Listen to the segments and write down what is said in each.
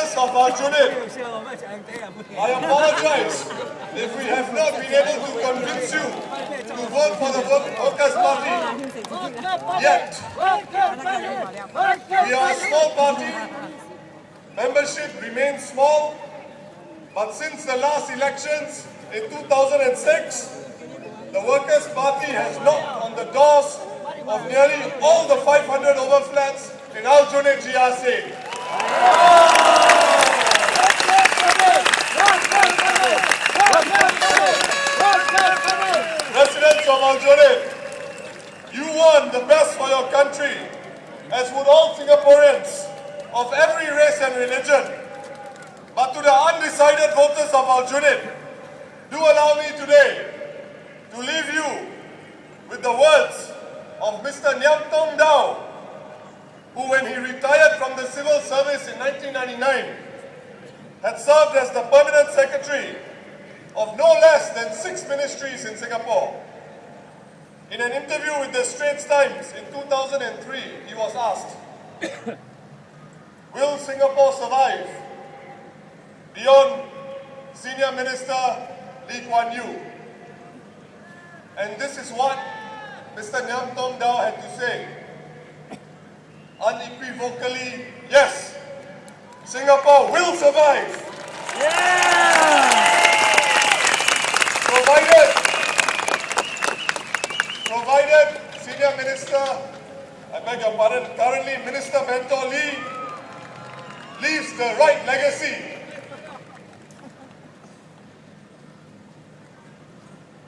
voters of Arjunit, I apologize if we have not been able to convince you to vote for the Workers' Party yet. We are a small party, membership remains small, but since the last elections in 2006, the Workers' Party has knocked on the doors of nearly all the 500 overflats in Aljunied GRC. Residents of Aljunied, you want the best for your country, as would all Singaporeans of every race and religion. But to the undecided voters of Aljunied, do allow me today to leave you with the words of Mr. Nyam Tong Dao, who when he retired from the civil service in 1999, had served as the permanent secretary of no less than 6 ministries in Singapore. In an interview with the Straits Times in 2003, he was asked, will Singapore survive beyond Senior Minister Lee Kuan Yew? And this is what Mr. Nyam Tong Dao had to say. Unequivocally, yes, Singapore will survive. Provided Senior Minister, I beg your pardon, currently Minister Mentor Lee leaves the right legacy.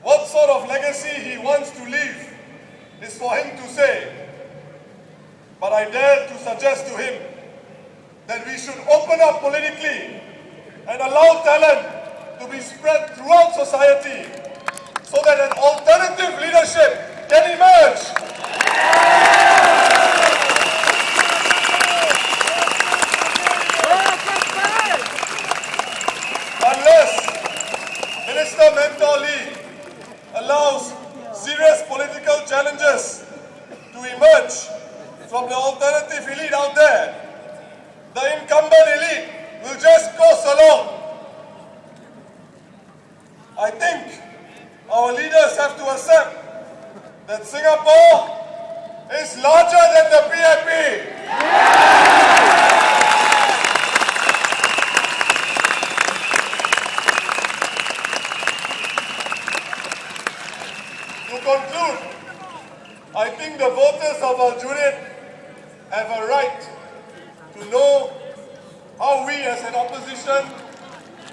What sort of legacy he wants to leave is for him to say. But I dare to suggest to him that we should open up politically and allow talent to be spread throughout society so that an alternative leadership can emerge. Unless Minister Mentor Lee allows serious political challenges to emerge from the alternative elite out there, the incumbent elite will just coast along. I think our leaders have to accept that Singapore is larger than the PAP. To conclude, I think the voters of Aljunied have a right to know how we as an opposition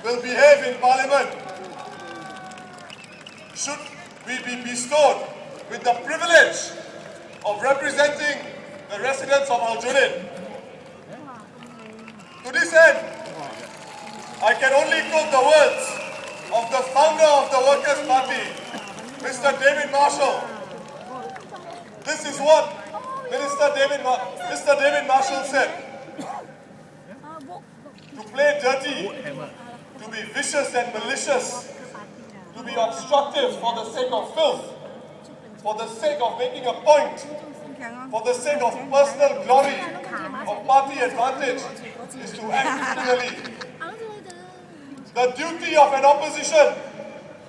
will behave in Parliament. Should we be bestowed with the privilege of representing the residents of Aljunied? To this end, I can only quote the words of the founder of the Workers' Party, Mr. David Marshall. This is what Mr. David Marshall said. To play dirty, to be vicious and malicious, to be obstructive for the sake of filth, for the sake of making a point, for the sake of personal glory, of party advantage, is to act criminally. The duty of an opposition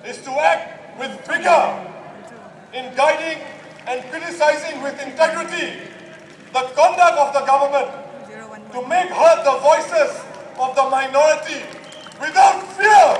is to act with vigor in guiding and criticizing with integrity the conduct of the government, to make heard the voices of the minority without fear.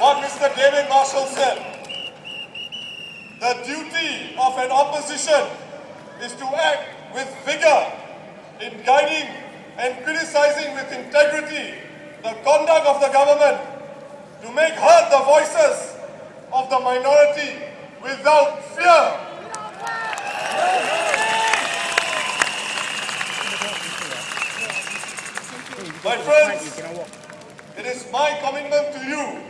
What Mr. David Marshall said, the duty of an opposition is to act with vigor in guiding and criticizing with integrity the conduct of the government, to make heard the voices of the minority without fear. My friends, it is my commitment to you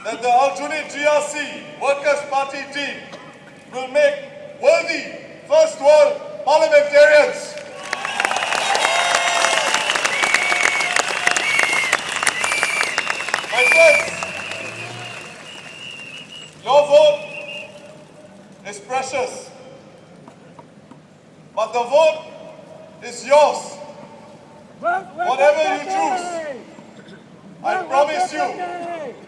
that the Aljuni GRC Workers' Party team will make worthy first world parliamentarians. My friends, your vote is precious, but the vote is yours. Whatever you choose, I promise you,